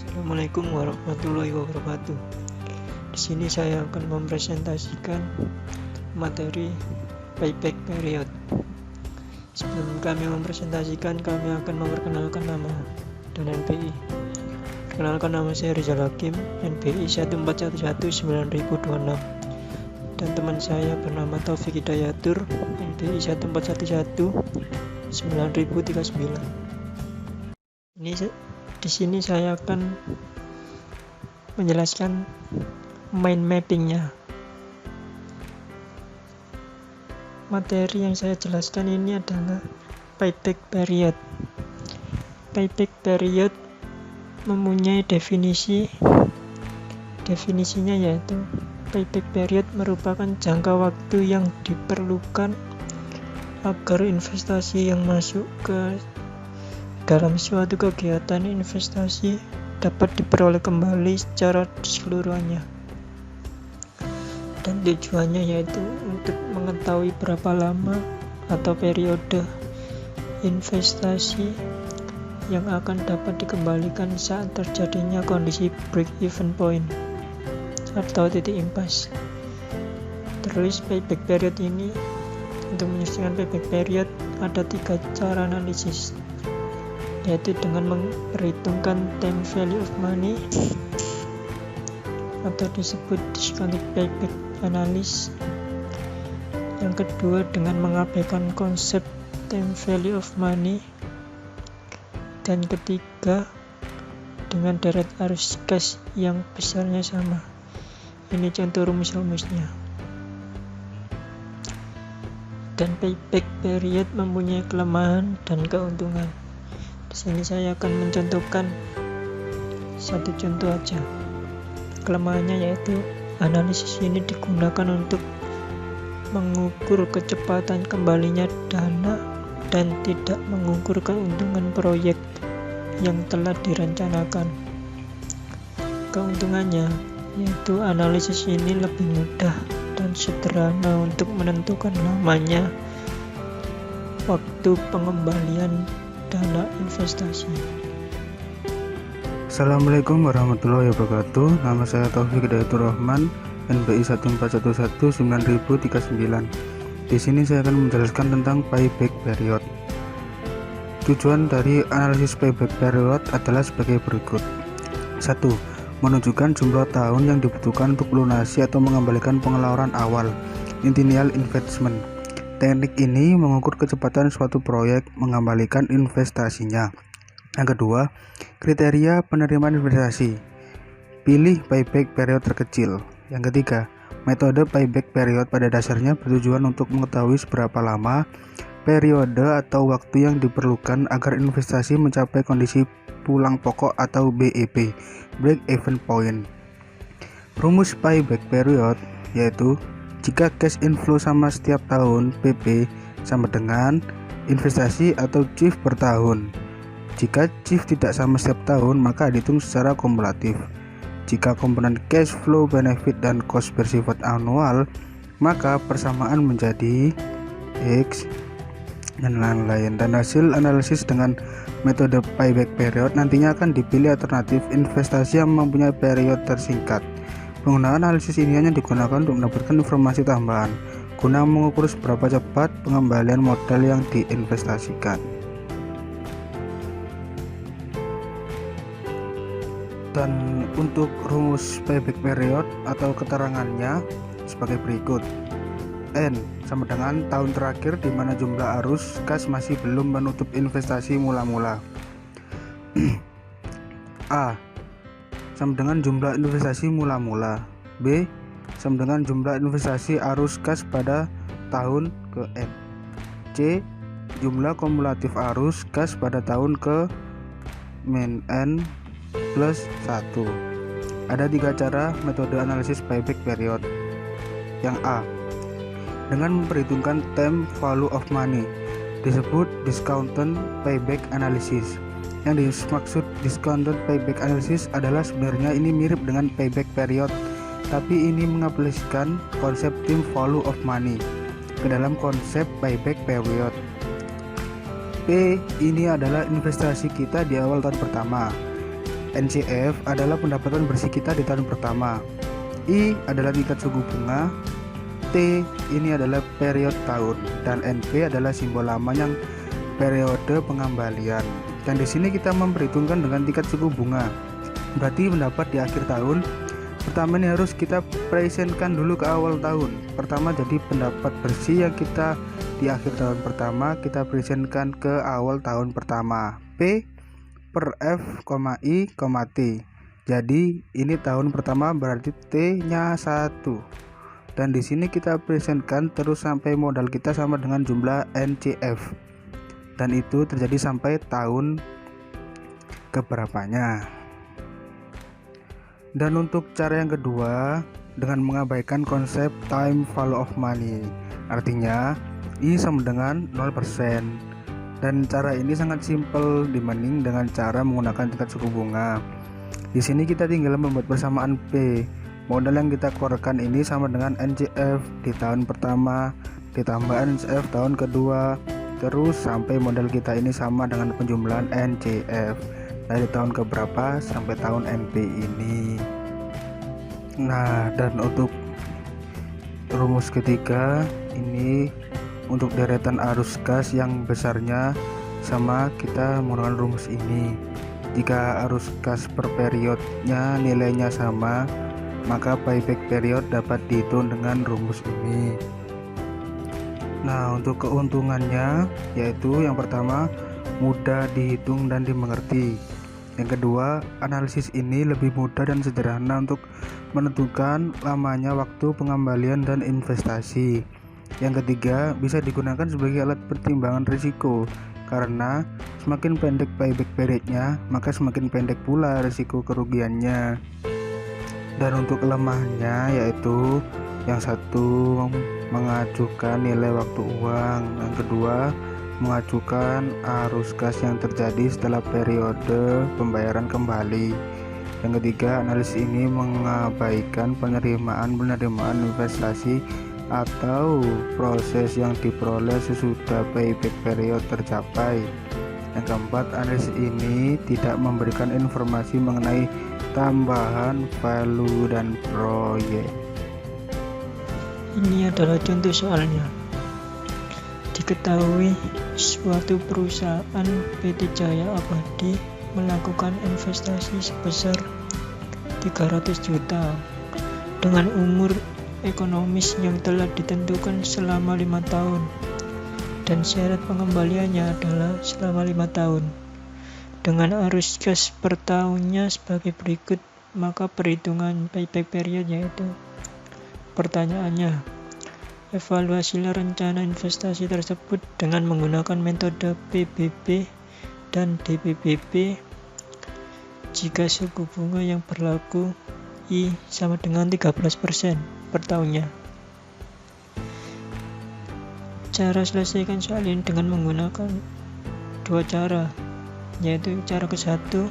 Assalamualaikum warahmatullahi wabarakatuh. Di sini saya akan mempresentasikan materi payback period. Sebelum kami mempresentasikan, kami akan memperkenalkan nama dan NPI. Perkenalkan, nama saya Rizal Hakim, NPI 14119026, dan teman saya bernama Taufik Hidayatur, NPI 14119039. Di sini saya akan menjelaskan mind mappingnya. Materi yang saya jelaskan ini adalah payback period. Payback period mempunyai definisinya, yaitu payback period merupakan jangka waktu yang diperlukan agar investasi yang masuk ke dalam suatu kegiatan investasi dapat diperoleh kembali secara keseluruhannya, dan tujuannya yaitu untuk mengetahui berapa lama atau periode investasi yang akan dapat dikembalikan saat terjadinya kondisi break even point atau titik impas. Terus payback period ini, untuk menyelesaikan payback period ada 3 cara analisis, yaitu dengan memperhitungkan time value of money atau disebut discounted payback analysis. Yang kedua, dengan mengabaikan konsep time value of money. Dan ketiga, dengan deret arus cash yang besarnya sama. Ini contoh rumus-rumusnya. Dan payback period mempunyai kelemahan dan keuntungan. Di sini saya akan mencontohkan satu contoh aja. Kelemahannya yaitu analisis ini digunakan untuk mengukur kecepatan kembalinya dana dan tidak mengukur keuntungan proyek yang telah direncanakan. Keuntungannya yaitu analisis ini lebih mudah dan sederhana untuk menentukan namanya waktu pengembalian dana investasi. Assalamualaikum warahmatullahi wabarakatuh. Nama saya Taufik Hidayatur Rahman, NPI 14119039. Di sini saya akan menjelaskan tentang payback period. Tujuan dari analisis payback period adalah sebagai berikut. 1. Menunjukkan jumlah tahun yang dibutuhkan untuk melunasi atau mengembalikan pengeluaran awal, initial investment. Teknik ini mengukur kecepatan suatu proyek mengembalikan investasinya. Yang kedua, kriteria penerimaan investasi. Pilih payback period terkecil. Yang ketiga, metode payback period pada dasarnya bertujuan untuk mengetahui seberapa lama periode atau waktu yang diperlukan agar investasi mencapai kondisi pulang pokok atau BEP, break even point. Rumus payback period yaitu jika cash inflow sama setiap tahun, PP sama dengan investasi atau CIF per tahun. Jika CIF tidak sama setiap tahun, maka dihitung secara kumulatif. Jika komponen cash flow, benefit, dan cost bersifat annual, maka persamaan menjadi X dan lain-lain. Dan hasil analisis dengan metode payback period nantinya akan dipilih alternatif investasi yang mempunyai periode tersingkat. Penggunaan analisis ini hanya digunakan untuk mendapatkan informasi tambahan guna mengukur seberapa cepat pengembalian modal yang diinvestasikan. Dan untuk rumus payback period atau keterangannya sebagai berikut. N sama dengan tahun terakhir di mana jumlah arus kas masih belum menutup investasi mula-mula. A sama dengan jumlah investasi mula-mula. B sama dengan jumlah investasi arus kas pada tahun ke N. C jumlah kumulatif arus kas pada tahun ke min N plus 1. Ada 3 cara metode analisis payback period. Yang A, dengan memperhitungkan time value of money, disebut discounted payback analysis. Yang dimaksud discounted payback analysis adalah sebenarnya ini mirip dengan payback period, tapi ini mengaplikasikan konsep time value of money ke dalam konsep payback period. P ini adalah investasi kita di awal tahun pertama. NCF adalah pendapatan bersih kita di tahun pertama. I adalah tingkat suku bunga. T ini adalah periode tahun, dan NP adalah simbol lama yang periode pengembalian. Dan di sini kita memperhitungkan dengan tingkat suku bunga. Berarti pendapat di akhir tahun pertama ini harus kita presentkan dulu ke awal tahun. Pertama, jadi pendapat bersih yang kita di akhir tahun pertama kita presentkan ke awal tahun pertama. P per F, I, T. Jadi ini tahun pertama berarti T-nya 1. Dan di sini kita presentkan terus sampai modal kita sama dengan jumlah NCF. Dan itu terjadi sampai tahun keberapanya. Dan untuk cara yang kedua, dengan mengabaikan konsep time value of money. Artinya I sama dengan 0%. Dan cara ini sangat simpel dibanding dengan cara menggunakan tingkat suku bunga. Di sini kita tinggal membuat persamaan P. Modal yang kita keluarkan ini sama dengan NCF di tahun pertama ditambah NCF tahun kedua, terus sampai modal kita ini sama dengan penjumlahan NCF dari tahun keberapa sampai tahun NP ini. Nah, dan untuk rumus ketiga ini untuk deretan arus kas yang besarnya sama, kita menggunakan rumus ini. Jika arus kas per periodnya nilainya sama, maka payback period dapat dihitung dengan rumus ini. Nah, untuk keuntungannya yaitu yang pertama, mudah dihitung dan dimengerti. Yang kedua, analisis ini lebih mudah dan sederhana untuk menentukan lamanya waktu pengembalian dan investasi. Yang ketiga, bisa digunakan sebagai alat pertimbangan risiko, karena semakin pendek payback periodnya, maka semakin pendek pula risiko kerugiannya. Dan untuk kelemahannya yaitu yang satu, mengajukan nilai waktu uang. Yang kedua, mengajukan arus kas yang terjadi setelah periode pembayaran kembali. Yang ketiga, analisis ini mengabaikan penerimaan investasi atau proses yang diperoleh sesudah payback period tercapai. Yang keempat, analisis ini tidak memberikan informasi mengenai tambahan value dan proyek. Ini adalah contoh soalnya. Diketahui suatu perusahaan PT Jaya Abadi melakukan investasi sebesar 300 juta dengan umur ekonomis yang telah ditentukan selama 5 tahun, dan syarat pengembaliannya adalah selama 5 tahun dengan arus kas per tahunnya sebagai berikut. Maka perhitungan payback period yaitu, pertanyaannya, evaluasilah rencana investasi tersebut dengan menggunakan metode PBB dan DPBB jika suku bunga yang berlaku I sama dengan 13% per tahunnya. Cara selesaikan soal ini dengan menggunakan dua cara, yaitu cara ke-1,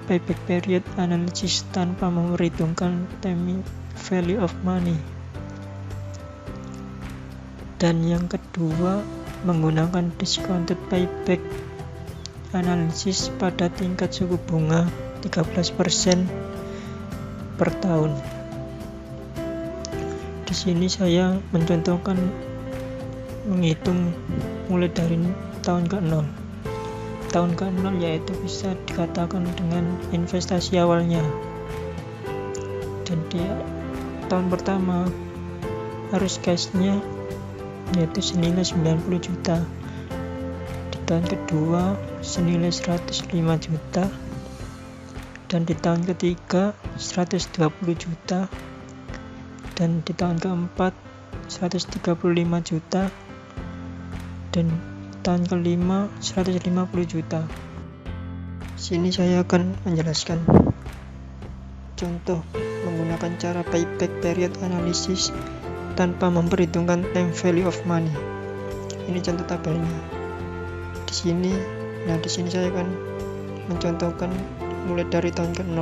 payback period analysis tanpa memperhitungkan time value of money. Dan yang kedua, menggunakan discounted payback analysis pada tingkat suku bunga 13% per tahun. Di sini saya mencontohkan menghitung mulai dari tahun ke-0. Tahun ke-0 yaitu bisa dikatakan dengan investasi awalnya. Dan di tahun pertama arus kasnya yaitu senilai 90 juta. Di tahun kedua senilai 105 juta. Dan di tahun ketiga 120 juta. Dan di tahun keempat 135 juta. Dan tahun kelima 150 juta. Sini saya akan menjelaskan contoh menggunakan cara payback period analysis tanpa memperhitungkan time value of money. Ini contoh tabelnya. Di sini saya akan mencontohkan mulai dari tahun ke-0.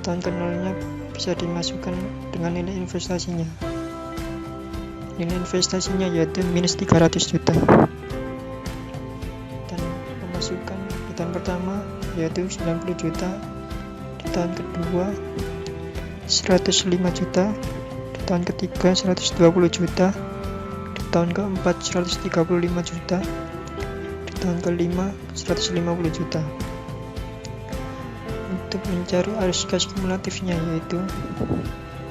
Tahun ke-0-nya bisa dimasukkan dengan nilai investasinya. Nilai investasinya yaitu minus 300 juta. Dan pemasukan di tahun pertama yaitu 90 juta, di tahun kedua 105 juta, di tahun ketiga 120 juta, di tahun keempat 135 juta, di tahun kelima 150 juta. Untuk mencari arus kas kumulatifnya yaitu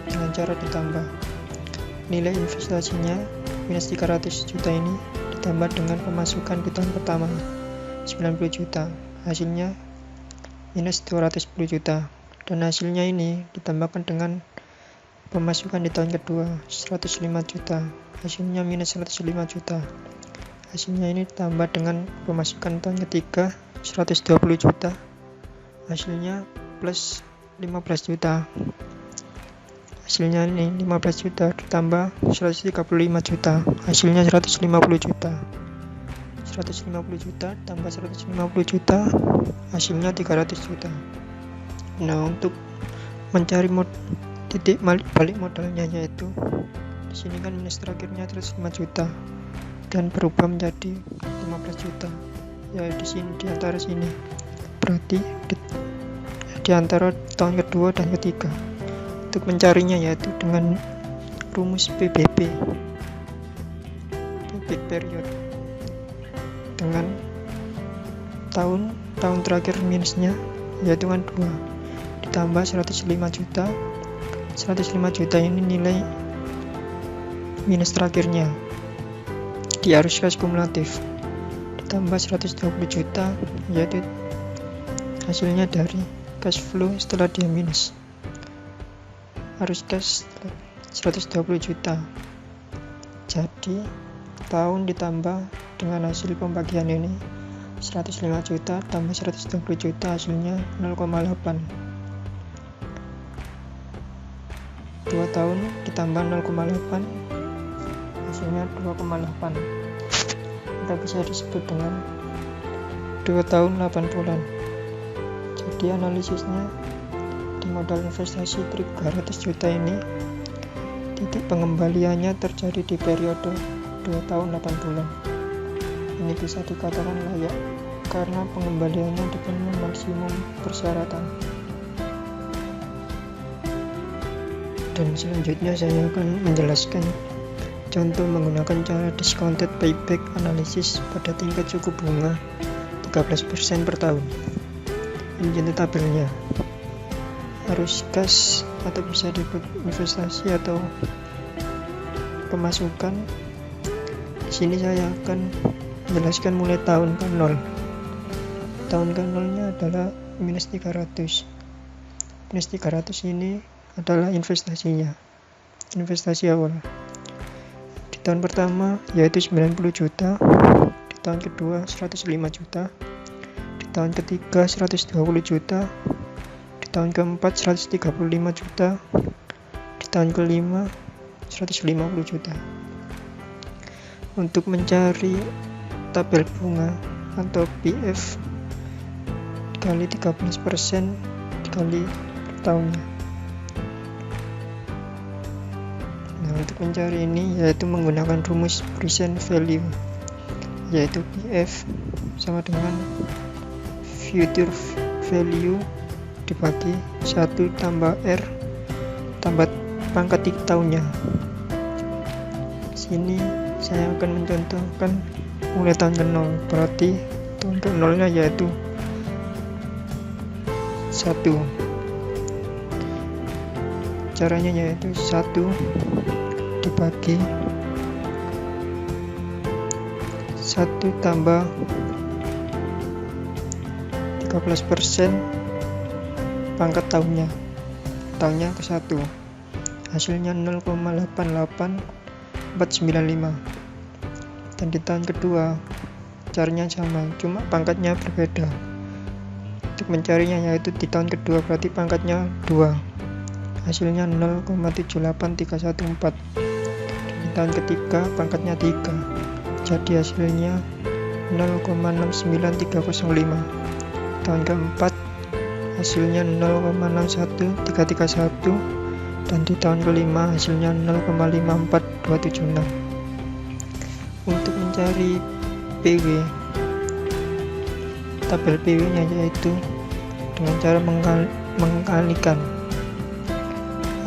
dengan cara ditambah nilai investasinya minus 300 juta ini ditambah dengan pemasukan di tahun pertama 90 juta, hasilnya minus 210 juta, dan hasilnya ini ditambahkan dengan pemasukan di tahun kedua 105 juta, hasilnya minus 105 juta, hasilnya ini ditambah dengan pemasukan tahun ketiga 120 juta, hasilnya plus 15 juta, hasilnya ini 15 juta ditambah 135 juta, hasilnya 150 juta, 150 juta tambah 150 juta, hasilnya 300 juta. Nah, untuk mencari titik balik modalnya yaitu di sini kan minus terakhirnya 105 juta dan berubah menjadi 15 juta. Ya di sini di antara sini. Berarti di antara tahun kedua dan ketiga. Untuk mencarinya yaitu dengan rumus PBB, payback period, dengan tahun terakhir minusnya yaitu kan 2 ditambah 105 juta. 105 juta ini nilai minus terakhirnya di arus kas kumulatif, ditambah 120 juta yaitu hasilnya dari cash flow setelah dia minus. Arus kas 120 juta, jadi tahun ditambah dengan hasil pembagian ini 105 juta tambah 120 juta, hasilnya 0,8. 2 tahun ditambah 0,8, hasilnya 2,8. Kita bisa disebut dengan 2 tahun 8 bulan. Jadi analisisnya di modal investasi 300 juta ini titik pengembaliannya terjadi di periode 2 tahun 8 bulan. Ini bisa dikatakan layak karena pengembaliannya dipenuhi maksimum persyaratan. Dan selanjutnya saya akan menjelaskan contoh menggunakan cara discounted payback analysis pada tingkat suku bunga 13% per tahun. Ini contoh tabelnya. Arus kas atau bisa disebut investasi atau pemasukan. Di sini saya akan menjelaskan mulai tahun ke-0. Tahun ke-0-nya adalah minus 300. Minus 300 ini adalah investasinya, investasi awal. Di tahun pertama yaitu 90 juta, di tahun kedua 105 juta, di tahun ketiga 120 juta, di tahun keempat 135 juta, di tahun kelima 150 juta. Untuk mencari tabel bunga atau PF dikali 13% dikali tahunnya. Nah, untuk mencari ini yaitu menggunakan rumus present value, yaitu PF sama dengan future value dibagi 1 tambah R tambah pangkat tahunnya. Sini saya akan mencontohkan mulai tahun ke-0, berarti tahun ke-0 nya yaitu 1. Caranya yaitu 1 dibagi 1 tambah 13% pangkat tahunnya ke 1, hasilnya 0,88495. Dan di tahun kedua caranya sama, cuma pangkatnya berbeda. Untuk mencarinya yaitu di tahun kedua berarti pangkatnya 2, hasilnya 0,78314. Di tahun ketiga pangkatnya 3, jadi hasilnya 0,69305. Tahun keempat hasilnya 0,61331, dan di tahun kelima hasilnya 0,54276. Untuk mencari PW, tabel PW nya yaitu dengan cara mengkalikan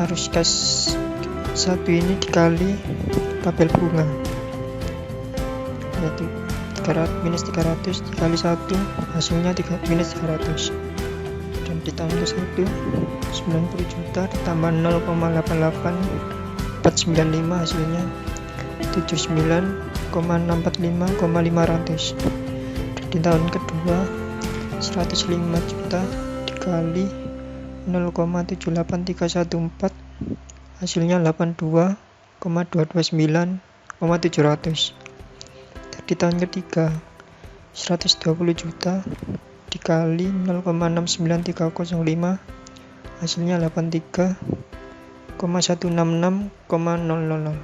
arus kas 1 ini dikali tabel bunga, yaitu minus 300 dikali 1 hasilnya minus 300, dan di tahun ke-1 90 juta ditambah 0,88495 hasilnya 79,645,500. Dan di tahun kedua 105 juta dikali 0,78314 hasilnya 82,229,700. Di tahun ketiga 120 juta dikali 0,69305 hasilnya 83,166,000.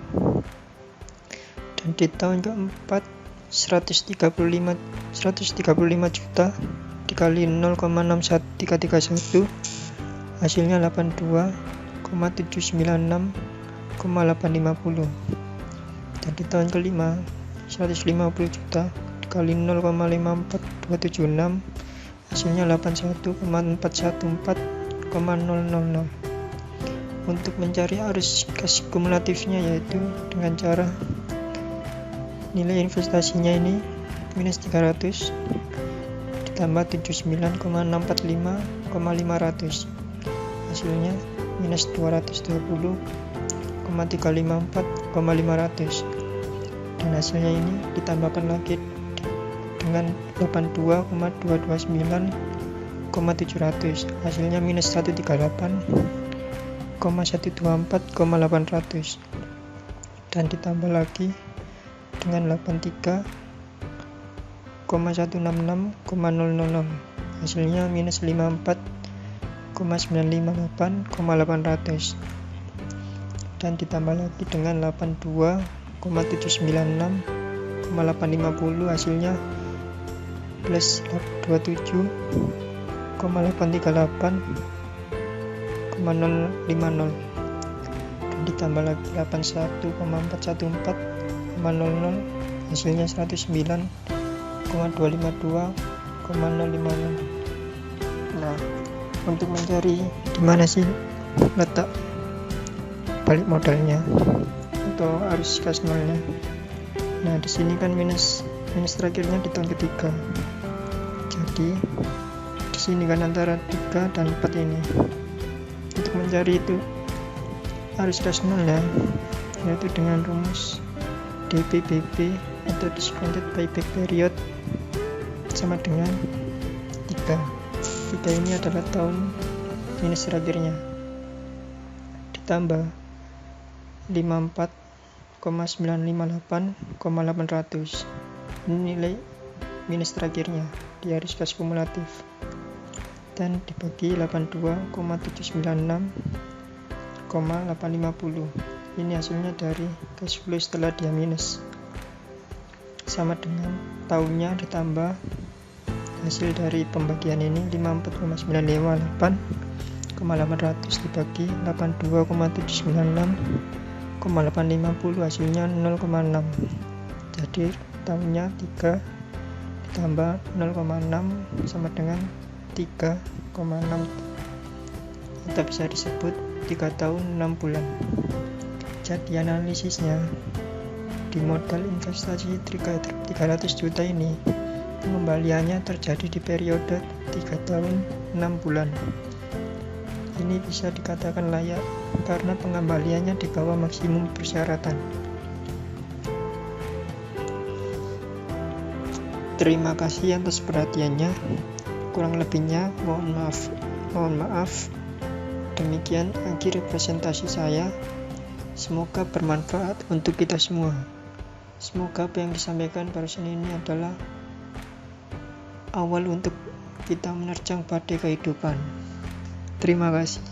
Dan di tahun keempat 135 juta dikali 0,61331 hasilnya 82,796,850. Dan di tahun kelima 150 juta dikali 0,54276 hasilnya 81,414,000. Untuk mencari arus kas kumulatifnya yaitu dengan cara nilai investasinya ini minus 300 ditambah 79,645,500 hasilnya minus 220,354,500. Dan hasilnya ini ditambahkan lagi dengan 82,229,700 hasilnya minus 138,124,800, dan ditambah lagi dengan 83,166,000 hasilnya minus 54,958,800, dan ditambah lagi dengan 82,796,850 hasilnya plus 27,838,050, dan ditambah lagi 81,414,000 hasilnya 109,252,050. Nah, untuk mencari di mana sih letak balik modalnya atau arus kas nolnya, nah di sini kan minus terakhirnya di tahun ketiga, jadi di sini kan antara 3 dan 4 ini. Untuk mencari itu arus kas nolnya yaitu dengan rumus DPBP atau discounted payback period sama dengan 3 ini adalah tahun minus terakhirnya ditambah 54,958,800, ini nilai minus terakhirnya di arus kas kumulatif, dan dibagi 82,796,850, ini hasilnya dari cash flow setelah dia minus, sama dengan tahunnya ditambah hasil dari pembagian ini 54,958,800 dibagi 82,796,850 hasilnya 0,6. Jadi tahunnya 3 ditambah 0,6 sama dengan 3,6, atau bisa disebut 3 tahun 6 bulan. Jadi analisisnya di modal investasi 300 juta ini pengembaliannya terjadi di periode 3 tahun 6 bulan. Ini bisa dikatakan layak karena pengembaliannya di bawah maksimum persyaratan. Terima kasih atas perhatiannya. Kurang lebihnya mohon maaf. Demikian akhir presentasi saya. Semoga bermanfaat untuk kita semua. Semoga apa yang disampaikan barusan ini adalah awal untuk kita menerjang badai kehidupan. Terima kasih.